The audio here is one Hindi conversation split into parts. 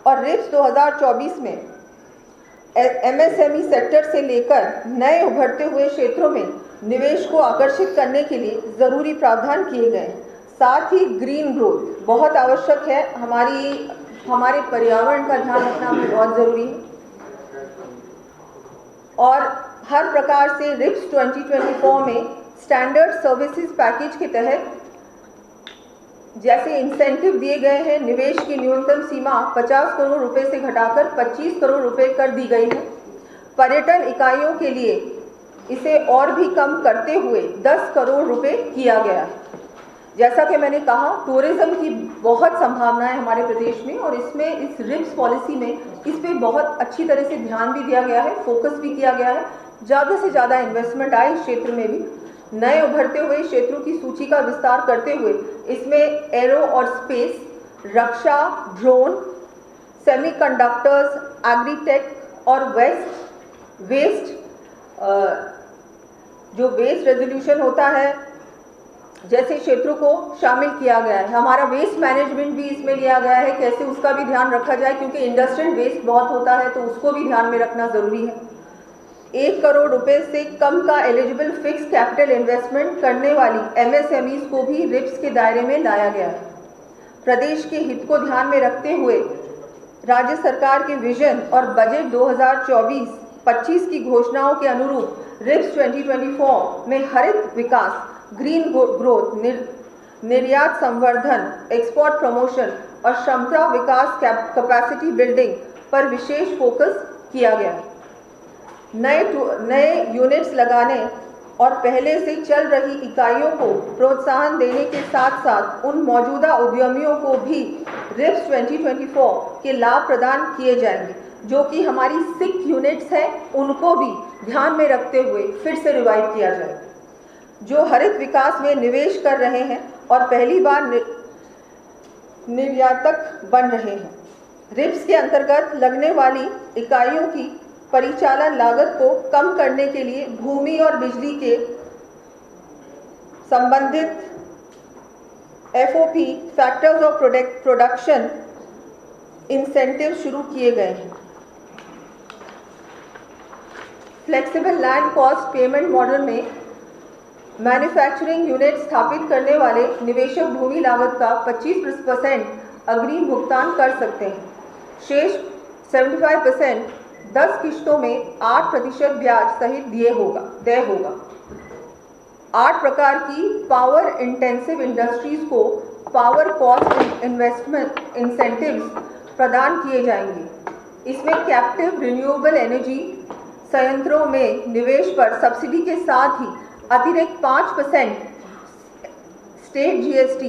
और रिप्स 2024 में एमएसएमई सेक्टर से लेकर नए उभरते हुए क्षेत्रों में निवेश को आकर्षित करने के लिए ज़रूरी प्रावधान किए गए हैं। साथ ही ग्रीन ग्रोथ बहुत आवश्यक है, हमारे पर्यावरण का ध्यान रखना भी बहुत ज़रूरी है और हर प्रकार से रिप्स 2024 में स्टैंडर्ड सर्विसेज पैकेज के तहत जैसे इंसेंटिव दिए गए हैं, निवेश की न्यूनतम सीमा 50 करोड़ रुपए से घटाकर 25 करोड़ रुपए कर दी गई है। पर्यटन इकाइयों के लिए इसे और भी कम करते हुए 10 करोड़ रुपए किया गया है। जैसा कि मैंने कहा, टूरिज्म की बहुत संभावनाएं हमारे प्रदेश में और इसमें इस रिप्स पॉलिसी में इस पे बहुत अच्छी तरह से ध्यान भी दिया गया है, फोकस भी किया गया है। ज़्यादा से ज़्यादा इन्वेस्टमेंट आए इस क्षेत्र में भी। नए उभरते हुए क्षेत्रों की सूची का विस्तार करते हुए इसमें एरो और स्पेस, रक्षा, ड्रोन, सेमीकंडक्टर्स, एग्रीटेक और वेस्ट जो वेस्ट रेजोल्यूशन होता है जैसे क्षेत्रों को शामिल किया गया है। हमारा वेस्ट मैनेजमेंट भी इसमें लिया गया है, कैसे उसका भी ध्यान रखा जाए, क्योंकि इंडस्ट्रियल वेस्ट बहुत होता है तो उसको भी ध्यान में रखना जरूरी है। 1 करोड़ रुपए से कम का एलिजिबल फिक्स कैपिटल इन्वेस्टमेंट करने वाली एमएसएमईज को भी रिप्स के दायरे में लाया गया है। प्रदेश के हित को ध्यान में रखते हुए राज्य सरकार के विजन और बजट 2024-25 की घोषणाओं के अनुरूप रिप्स 2024 में हरित विकास, ग्रीन ग्रोथ, निर्यात संवर्धन, एक्सपोर्ट प्रमोशन और क्षमता विकास कैपेसिटी बिल्डिंग पर विशेष फोकस किया गया है। नए यूनिट्स लगाने और पहले से चल रही इकाइयों को प्रोत्साहन देने के साथ साथ उन मौजूदा उद्यमियों को भी रिप्स 2024 के लाभ प्रदान किए जाएंगे, जो कि हमारी 6 यूनिट्स हैं, उनको भी ध्यान में रखते हुए फिर से रिवाइव किया जाएगा। जो हरित विकास में निवेश कर रहे हैं और पहली बार निर्यातक बन रहे हैं। रिप्स के अंतर्गत लगने वाली इकाइयों की परिचालन लागत को कम करने के लिए भूमि और बिजली के संबंधित FOP factors of production incentive शुरू किए गए हैं। Flexible land cost payment model में मैन्युफैक्चरिंग यूनिट स्थापित करने वाले निवेशक भूमि लागत का 25% अग्रिम भुगतान कर सकते हैं। शेष 75% 10 किश्तों में 8% ब्याज सहित देय होगा। 8 प्रकार की पावर इंटेंसिव इंडस्ट्रीज को पावर कॉस्ट इन्वेस्टमेंट इंसेंटिव्स प्रदान किए जाएंगे। इसमें कैप्टिव रिन्यूएबल एनर्जी संयंत्रों में निवेश पर सब्सिडी के साथ ही अतिरिक्त 5% स्टेट GST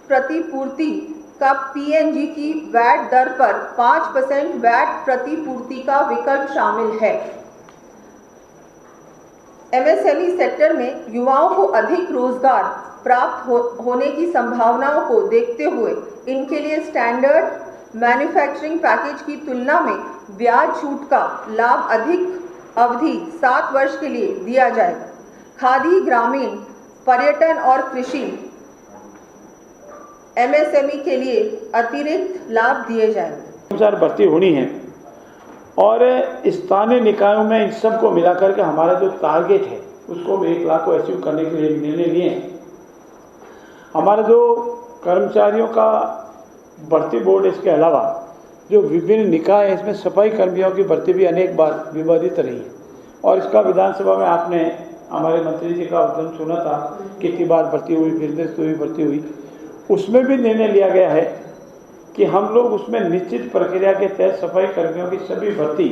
प्रतिपूर्ति का PNG की वैट दर पर 5% वैट प्रतिपूर्ति का विकल्प शामिल है। MSME सेक्टर में युवाओं को अधिक रोजगार प्राप्त होने की संभावनाओं को देखते हुए इनके लिए स्टैंडर्ड मैन्युफैक्चरिंग पैकेज की तुलना में ब्याज छूट का लाभ अधिक अवधि 7 वर्ष के लिए दिया जाएगा। खादी, ग्रामीण, पर्यटन और कृषि MSME के लिए अतिरिक्त लाभ दिए जाएंगे। अनुसार भर्ती होनी है और स्थानीय निकायों में इन सबको मिलाकर के हमारा जो टारगेट है उसको 1 लाख को अचीव करने के लिए निर्णय लिए हैं। हमारा जो कर्मचारियों का भर्ती बोर्ड, इसके अलावा जो विभिन्न निकाय है, इसमें सफाई कर्मियों की भर्ती भी अनेक बार विवादित रही है और इसका विधानसभा में आपने हमारे मंत्री जी का उद्यम सुना था, कितनी बार भर्ती हुई, फिर भर्ती हुई। उसमें भी निर्णय लिया गया है कि हम लोग उसमें निश्चित प्रक्रिया के तहत सफाई कर्मियों की सभी भर्ती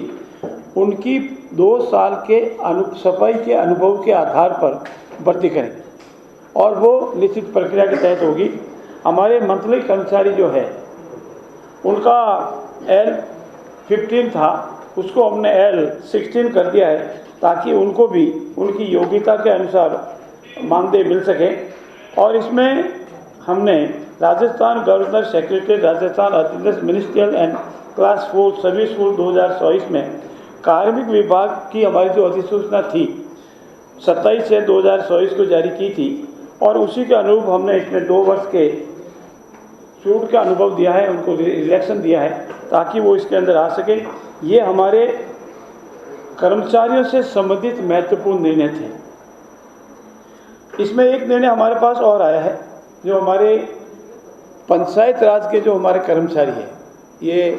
उनकी 2 साल के सफाई के अनुभव के आधार पर भर्ती करेंगे और वो निश्चित प्रक्रिया के तहत होगी। हमारे मंथली कर्मचारी जो है उनका L15 था, उसको हमने L16 कर दिया है ताकि उनको भी उनकी योग्यता के अनुसार मानदेय मिल सके। और इसमें हमने राजस्थान गवर्नर सेक्रेटरी, राजस्थान अध्यक्ष ministerial and class 4 service school 2024 में कार्मिक विभाग की हमारी जो अधिसूचना थी 27/6/2024 को जारी की थी और उसी के अनुरूप हमने इसमें 2 वर्ष के छूट का अनुभव दिया है, उनको रिलैक्सेशन दिया है ताकि वो इसके अंदर आ सके। ये हमारे कर्मचारियों से संबंधित महत्वपूर्ण निर्णय थे। इसमें एक निर्णय हमारे पास और आया है, जो हमारे पंचायत राज के जो हमारे कर्मचारी हैं, ये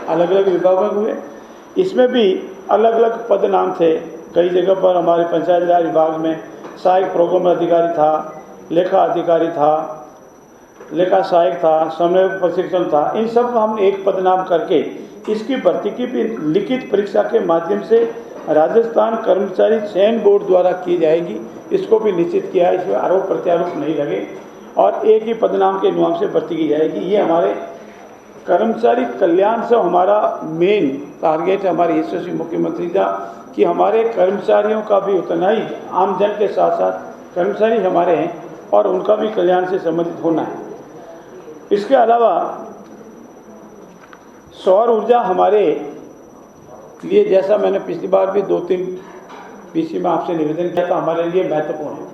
अलग अलग विभागों में हुए, इसमें भी अलग अलग पद नाम थे। कई जगह पर हमारे पंचायत राज विभाग में सहायक प्रोग्राम अधिकारी था, लेखा अधिकारी था, लेखा सहायक था, समय प्रशिक्षण था। इन सब को हमने एक पद नाम करके इसकी भर्ती की भी लिखित परीक्षा के माध्यम से राजस्थान कर्मचारी चयन बोर्ड द्वारा की जाएगी, इसको भी निश्चित किया है। इसमें आरोप प्रत्यारोप नहीं लगे और एक ही पदनाम के नाम से भर्ती की जाएगी। ये हमारे कर्मचारी कल्याण से हमारा मेन टारगेट है हमारे यशस्वी मुख्यमंत्री का, कि हमारे कर्मचारियों का भी उतना ही, आम जन के साथ साथ कर्मचारी हमारे हैं और उनका भी कल्याण से संबंधित होना है। इसके अलावा सौर ऊर्जा हमारे लिए, जैसा मैंने पिछली बार भी 2-3 पीसी में आपसे निवेदन किया था, हमारे लिए महत्वपूर्ण है।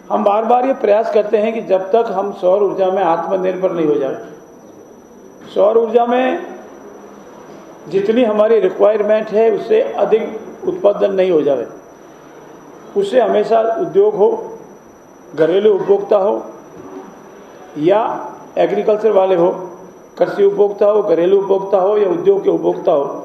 हम बार बार ये प्रयास करते हैं कि जब तक हम सौर ऊर्जा में आत्मनिर्भर नहीं हो जाए, सौर ऊर्जा में जितनी हमारी रिक्वायरमेंट है उससे अधिक उत्पादन नहीं हो जाए, उससे हमेशा उद्योग हो, घरेलू उपभोक्ता हो या एग्रीकल्चर वाले हो, कृषि उपभोक्ता हो, घरेलू उपभोक्ता हो या उद्योग के उपभोक्ता हो,